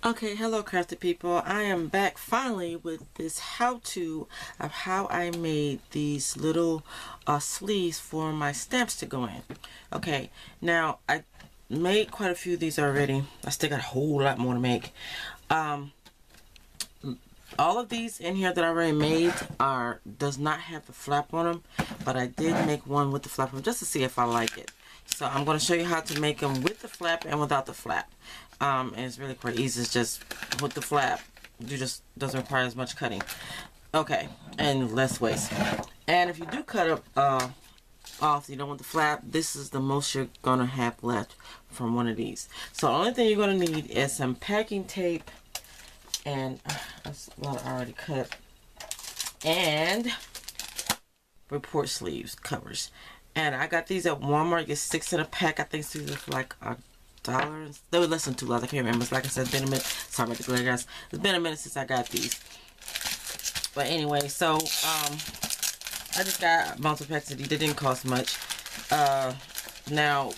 Okay, hello crafty people. I am back finally with this how-to of how I made these little sleeves for my stamps to go in. Okay, now I made quite a few of these already. I still got a whole lot more to make. All of these in here that I already made does not have the flap on them, but I did make one with the flap on them just to see if I like it. So I'm going to show you how to make them with the flap and without the flap. And it's really quite easy. It's just with the flap, you just doesn't require as much cutting. Okay, and less waste. And if you do cut up off, you don't want the flap, this is the most you're going to have left from one of these. So the only thing you're going to need is some packing tape, and that's what I already cut, and report sleeves covers. And I got these at Walmart. You get 6 in a pack. I think these are for like $1. They were less than $2. I can't remember. It's like I said, it's been a minute. Sorry about the glare, guys. It's been a minute since I got these. But anyway, so I just got multiple packs of these. They didn't cost much. Now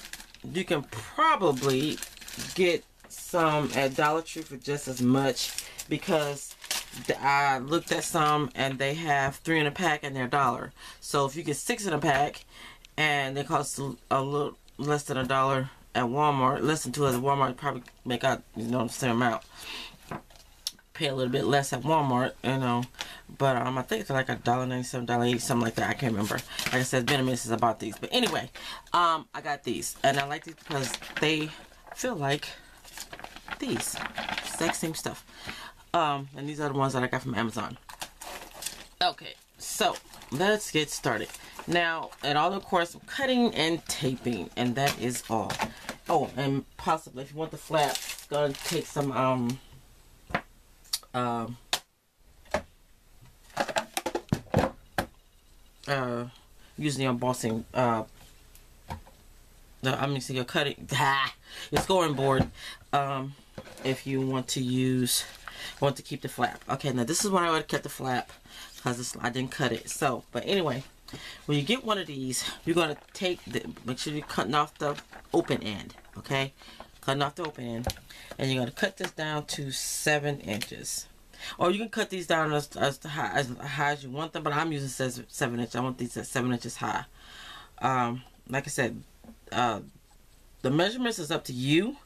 you can probably get some at Dollar Tree for just as much, because I looked at some and they have 3 in a pack and they're $1. So if you get 6 in a pack and they cost a little less than $1 at Walmart, less than $2 at Walmart, probably make out, the same amount. Pay a little bit less at Walmart, but I think it's like $1.97, $1.80, something like that. I can't remember. Like I said, it's been a minute since I bought these. But anyway, I got these, and I like these because they feel like these exact same stuff. And these are the ones that I got from Amazon. Okay, so let's get started. Now, and all of course, I'm cutting and taping, and that is all. Oh, and possibly if you want the flap, it's gonna take some using the embossing your cutting your scoring board, if you want to keep the flap. Okay, now this is when I would cut the flap, because I didn't cut it. So, but anyway, when you get one of these, you're going to make sure you're cutting off the open end. Okay, cutting off the open end, and you're going to cut this down to 7 inches. Or you can cut these down as high as you want them, but I'm using 7 inches. I want these at 7 inches high. Like I said, the measurements is up to you.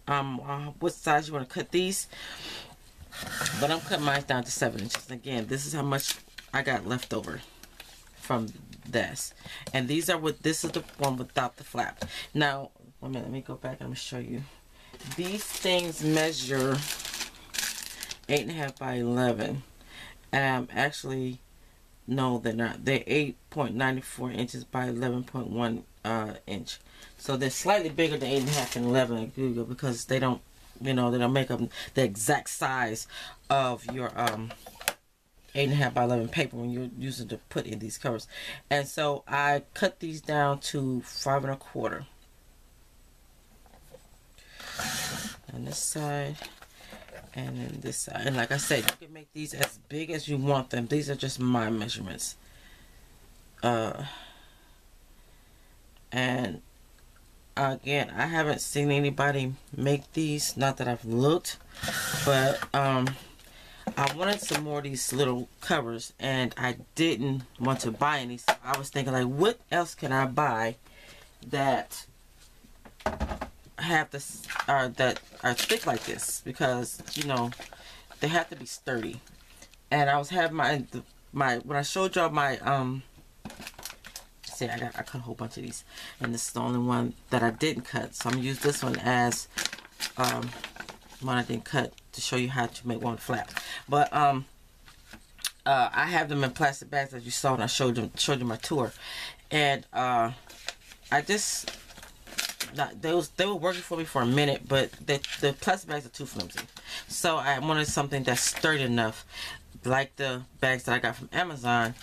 What size you want to cut these, but I'm cutting mine down to 7 inches. Again, this is how much I got left over from this, and this is the one without the flap. Now, 1 minute, let me go back and I'm gonna show you. These things measure 8.5 by 11. Actually, no, they're not. They're 8.94 inches by 11.1 inch. So they're slightly bigger than 8.5 and 11 at Google, because they don't, they don't make up the exact size of your 8.5 by 11 paper when you're using to put in these covers. And so I cut these down to 5 1/4 on this side, and then this side. And like I said, you can make these as big as you want them. These are just my measurements. And again, I haven't seen anybody make these, not that I've looked, but I wanted some more of these little covers, and I didn't want to buy any. So I was thinking, like, what else can I buy that have this that are thick like this, because they have to be sturdy. And I was having my when I showed y'all my see, I cut a whole bunch of these, and this is the only one that I didn't cut, so I'm gonna use this one as one I didn't cut to show you how to make one flap. But I have them in plastic bags, as you saw when I showed you my tour, and I just they were working for me for a minute, but the plastic bags are too flimsy. So I wanted something that's sturdy enough, like the bags that I got from Amazon.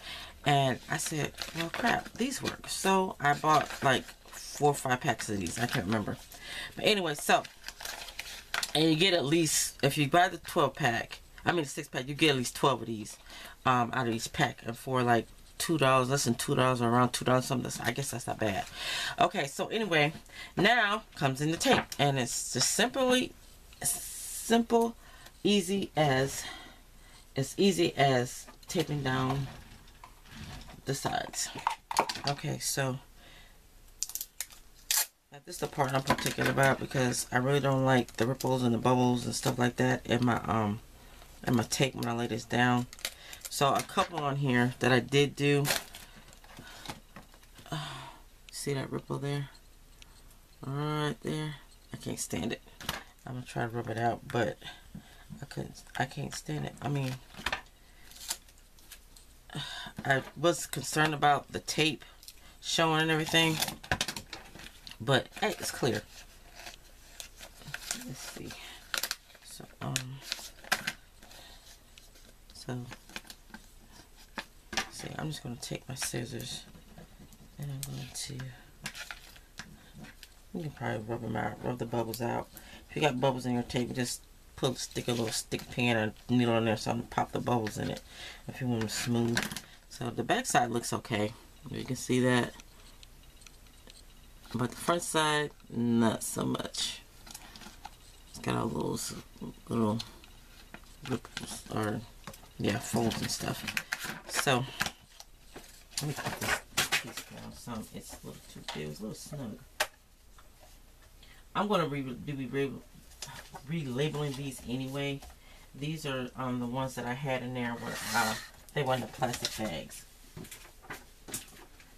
And I said, well, crap, these work. So I bought like 4 or 5 packs of these. I can't remember. But anyway, so, and you get at least, if you buy the 12 pack, I mean the 6 pack, you get at least 12 of these out of each pack. And for like $2, less than $2, or around $2 something, I guess that's not bad. Okay, so anyway, now comes in the tape. And it's just simply simple, easy as taping down the sides. Okay, so now this is the part I'm particular about because I really don't like the ripples and the bubbles and stuff like that in my tape when I lay this down. So a couple on here that I did do. See that ripple there? Right there. I can't stand it. I'm gonna try to rub it out, but I can't stand it. I mean, I was concerned about the tape showing and everything, but hey, it's clear. Let's see. So see, I'm just gonna take my scissors and I'm going to. You can probably rub them out, rub the bubbles out. If you got bubbles in your tape, just stick a little stick pin or needle in there so I'm pop the bubbles in it if you want them smooth. So the back side looks okay. You can see that. But the front side, not so much. It's got all those little ripples or folds and stuff. So let me put this piece down some. It's a little too big. It's a little snug. I'm going to be relabeling these anyway. These are the ones that I had in there where they weren't the plastic bags.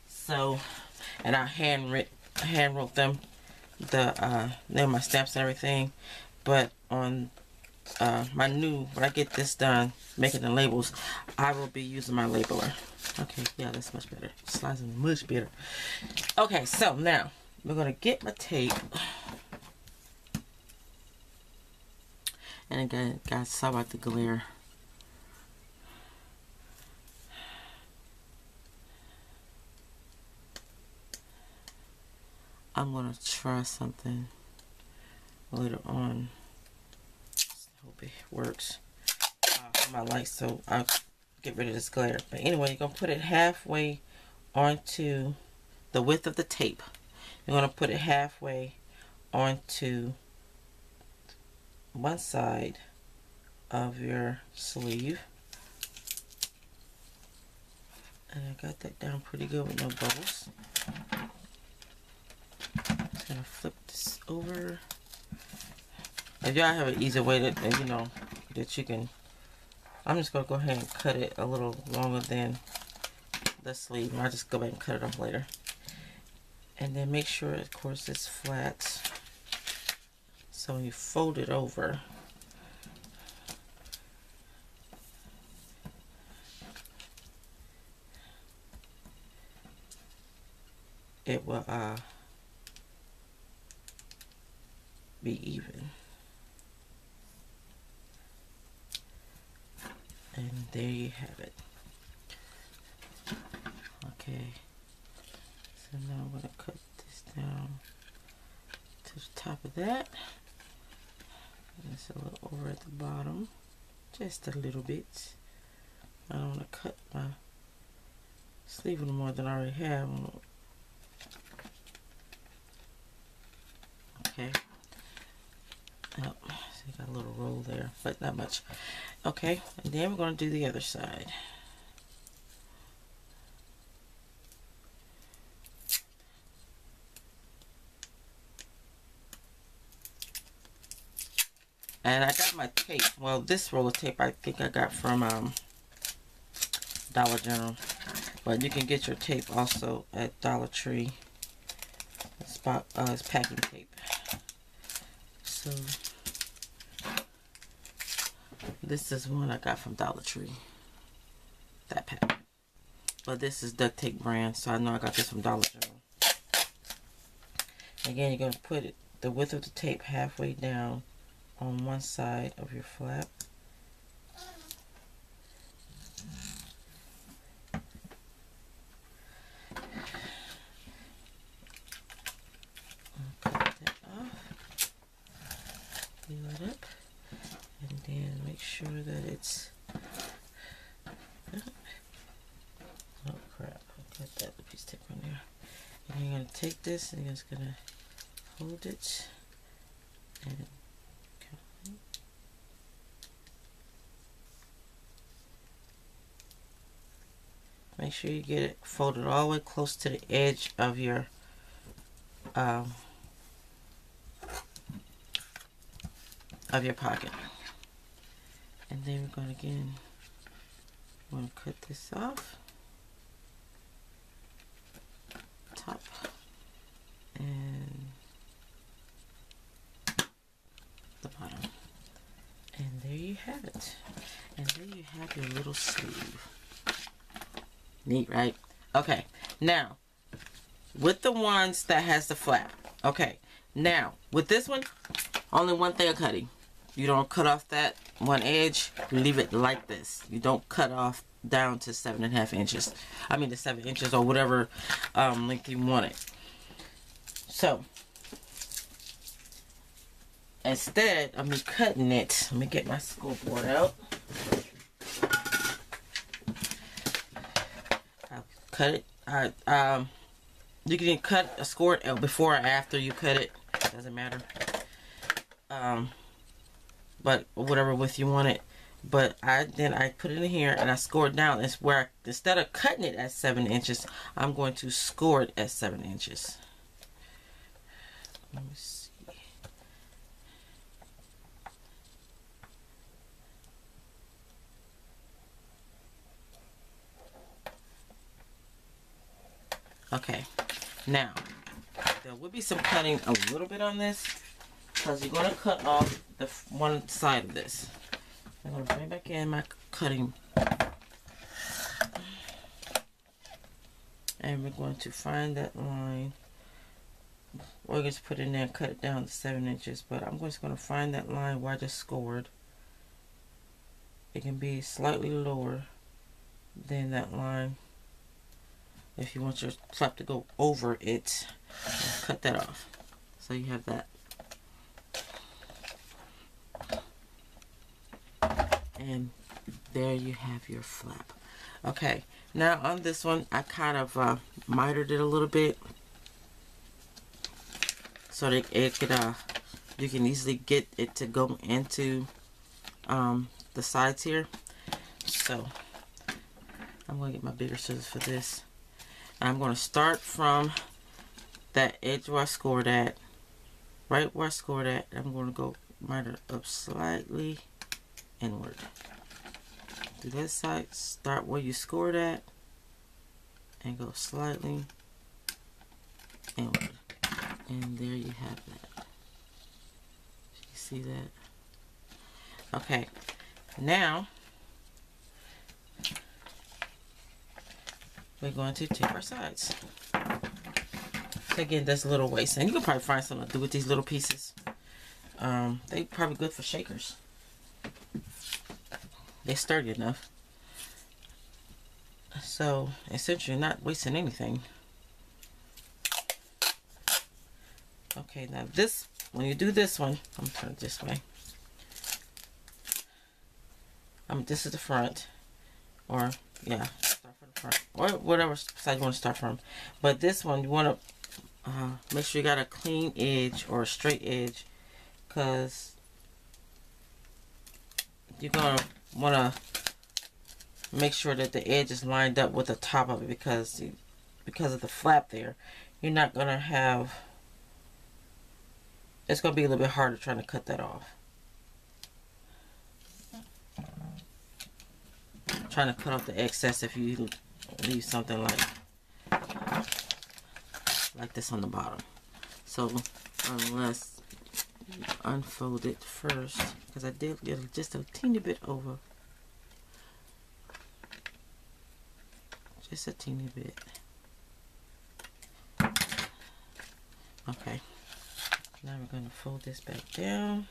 So, and I hand wrote them, they're my stamps and everything. But on when I get this done, making the labels, I will be using my labeler. Okay, yeah, that's much better. Slides in much better. Okay, so now we're gonna get my tape. And again, guys, sorry about the glare. I'm gonna try something later on. I hope it works for my light, so I'll get rid of this glare. But anyway, you're gonna put it halfway onto the width of the tape. You're gonna put it halfway onto one side of your sleeve. And I got that down pretty good with no bubbles. Just gonna flip this over. If y'all have an easier way that you can, I'm just gonna go ahead and cut it a little longer than the sleeve. I'll just go back and cut it off later. And then make sure, of course, it's flat. So when you fold it over, it will be even. And there you have it. Okay. So now I'm going to cut this down to the top of that. And it's a little over at the bottom. Just a little bit. I don't want to cut my sleeve any more than I already have. Okay. Oh, so you got a little roll there, but not much. Okay, and then we're going to do the other side. And I got my tape. Well, this roll of tape I think I got from Dollar General. But you can get your tape also at Dollar Tree. It's packing tape. So this is one I got from Dollar Tree. That pack. But this is duct tape brand, so I know I got this from Dollar General. Again, you're going to put the width of the tape halfway down on one side of your flap. Cut that off. Peel it up. And then make sure that it's... Oh crap, I got that piece of tape on there. And you're going to take this and you're just going to hold it and make sure you get it folded all the way close to the edge of your pocket. And then we're going to again, cut this off, top, and the bottom. And there you have it. And there you have your little sleeve. Neat, right? Okay, now with the ones that has the flap. Okay, now with this one, only one thing of cutting. You don't cut off that one edge. You leave it like this. You don't cut off down to 7.5 inches. I mean to 7 inches or whatever length you want it. So instead of me cutting it, let me get my school board out. I'll cut it. You can cut a score before or after you cut it. Doesn't matter. But whatever width you want it. But I put it in here and I score it down. It's where instead of cutting it at 7 inches, I'm going to score it at 7 inches. Let me see. Okay, now there will be some cutting a little bit on this because you're going to cut off the one side of this. I'm going to bring back in my cutting, and we're going to find that line. We're just put it in there and cut it down to 7 inches, but I'm just going to find that line where I just scored. It can be slightly lower than that line. If you want your flap to go over it, cut that off. So you have that. And there you have your flap. Okay, now on this one, I kind of mitered it a little bit so that it could, you can easily get it to go into the sides here. So I'm going to get my bigger scissors for this. I'm going to start from that edge where I scored at, right where I scored at. I'm going to go miter up slightly inward. Do that side, start where you scored at, and go slightly inward. And there you have that. You see that? Okay, now we're going to take our sides. So again, that's a little waste, and you can probably find something to do with these little pieces. They're probably good for shakers. They're sturdy enough. So essentially, not wasting anything. Okay, now this, when you do this one, I'm gonna turn it this way. This is the front, or yeah, start from the front, or whatever side you want to start from. But this one, you want to make sure you got a clean edge or a straight edge, because you're gonna want to make sure that the edge is lined up with the top of it, because of the flap there, you're not gonna have. It's gonna be a little bit harder trying to cut that off. Trying to cut off the excess if you leave something like this on the bottom. So unless you unfold it first, because I did get just a teeny bit over, just a teeny bit. Okay, now we're going to fold this back down.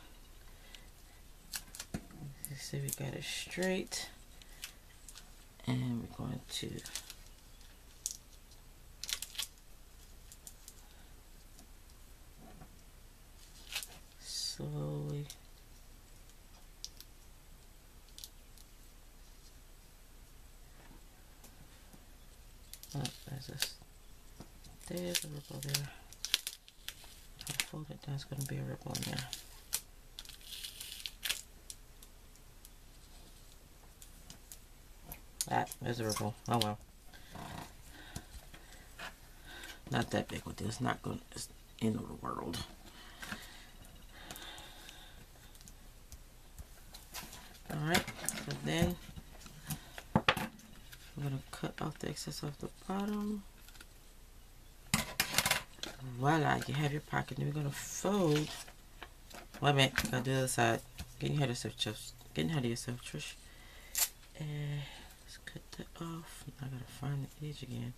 Let's see, we got it straight. And we're going to slowly there's a ripple there. I'll fold it down, it's going to be a ripple in there. That is a ripple. Oh well. Not that big with this. Not going to end of the world. Alright, so then I'm going to cut off the excess off the bottom. Voila, you have your pocket. Then we're going to fold. Wait a minute, gotta do the other side. Getting ahead of yourself, Trish. And let's cut that off. I gotta find the edge again.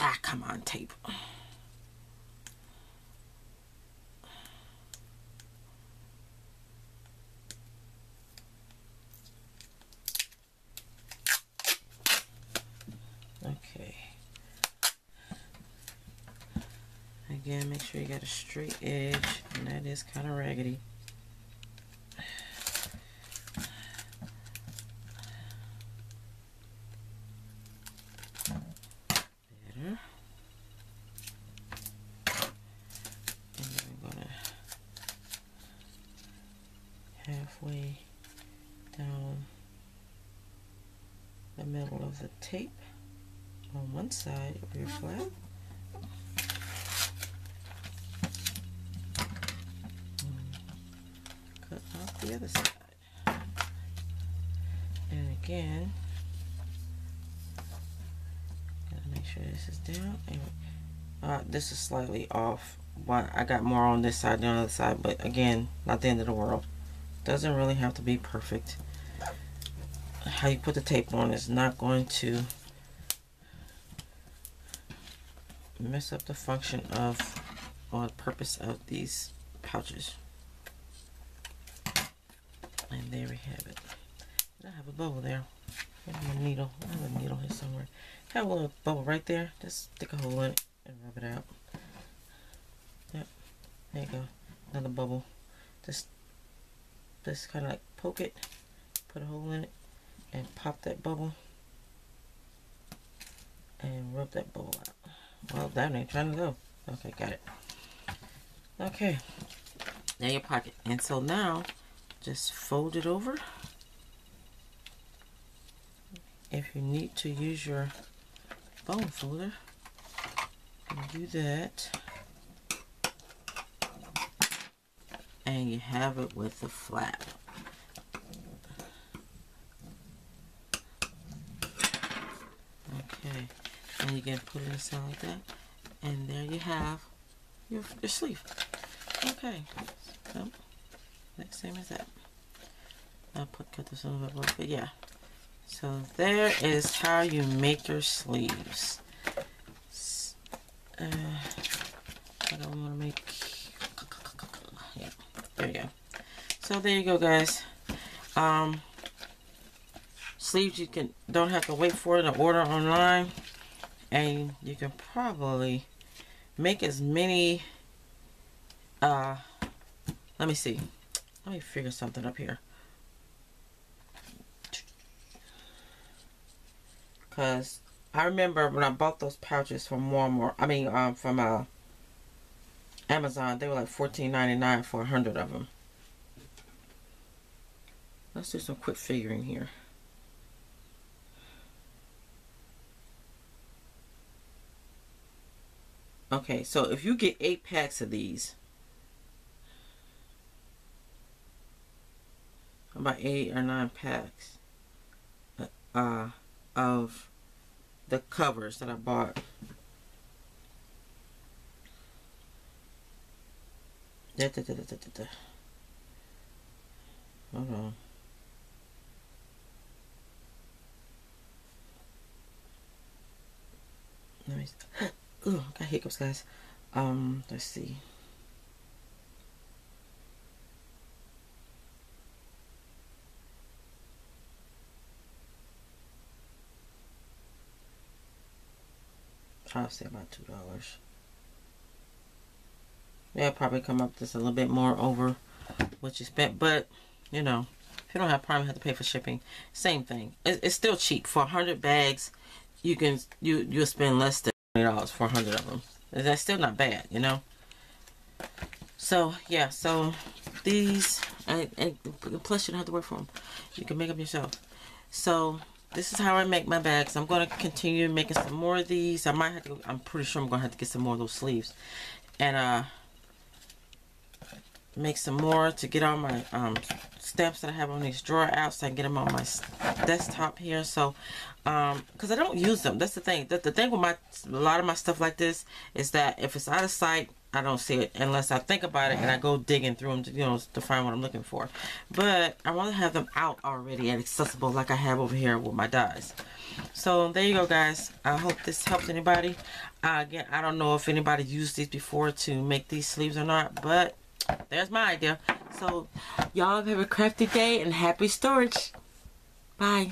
Ah, come on, tape. Okay. Again, make sure you got a straight edge, and that is kind of raggedy. Better. And then I'm gonna halfway down the middle of the tape on one side of your flap. Cut off the other side. And again, gotta make sure this is down. And this is slightly off. Why I got more on this side than on the other side, but again, not the end of the world. Doesn't really have to be perfect. How you put the tape on is not going to mess up the function of or the purpose of these pouches. And there we have it. I have a bubble there. I have a needle. I have a needle here somewhere. Have a little bubble right there. Just stick a hole in it and rub it out. Yep. There you go. Another bubble. Just kind of like poke it, put a hole in it, and pop that bubble, and rub that bubble out. Well, that ain't trying to go. Okay, got it. Okay. Now your pocket. And so now, just fold it over. If you need to use your bone folder, you can do that. And you have it with the flap. Okay. And you can put it inside like that. And there you have your sleeve. Okay. So, next same as that. I'll cut this a little bit more, but yeah. So there is how you make your sleeves. I don't want to make. Yeah, there you go. So there you go, guys. Sleeves you don't have to wait for it to order online, and you can probably make as many. Let me see. Let me figure something up here. Cause I remember when I bought those pouches from Walmart. I mean, from Amazon, they were like $14.99 for 100 of them. Let's do some quick figuring here. Okay, so if you get 8 packs of these, about 8 or 9 packs of the covers that I bought. Hold on. Let me. Ooh, I got hiccups, guys. Let's see. I'll say about $2. Yeah, probably come up just a little bit more over what you spent, but you know, if you don't have Prime, you have to pay for shipping. Same thing. It's still cheap for 100 bags. You'll spend less than $20 for 100 of them. That's still not bad, you know. So yeah, so these, and plus you don't have to work for them. You can make them yourself. So this is how I make my bags. I'm going to continue making some more of these. I might have to, I'm pretty sure I'm going to have to get some more of those sleeves. And make some more to get all my stamps that I have on these drawer out, so I can get them on my desktop here. So because I don't use them, that's the thing. The thing with a lot of my stuff like this is that if it's out of sight, I don't see it unless I think about it and I go digging through them to, to find what I'm looking for. But I want to have them out already and accessible, like I have over here with my dies. So there you go, guys. I hope this helped anybody. Again, I don't know if anybody used these before to make these sleeves or not, but there's my idea. So y'all have a crafty day and happy storage. Bye.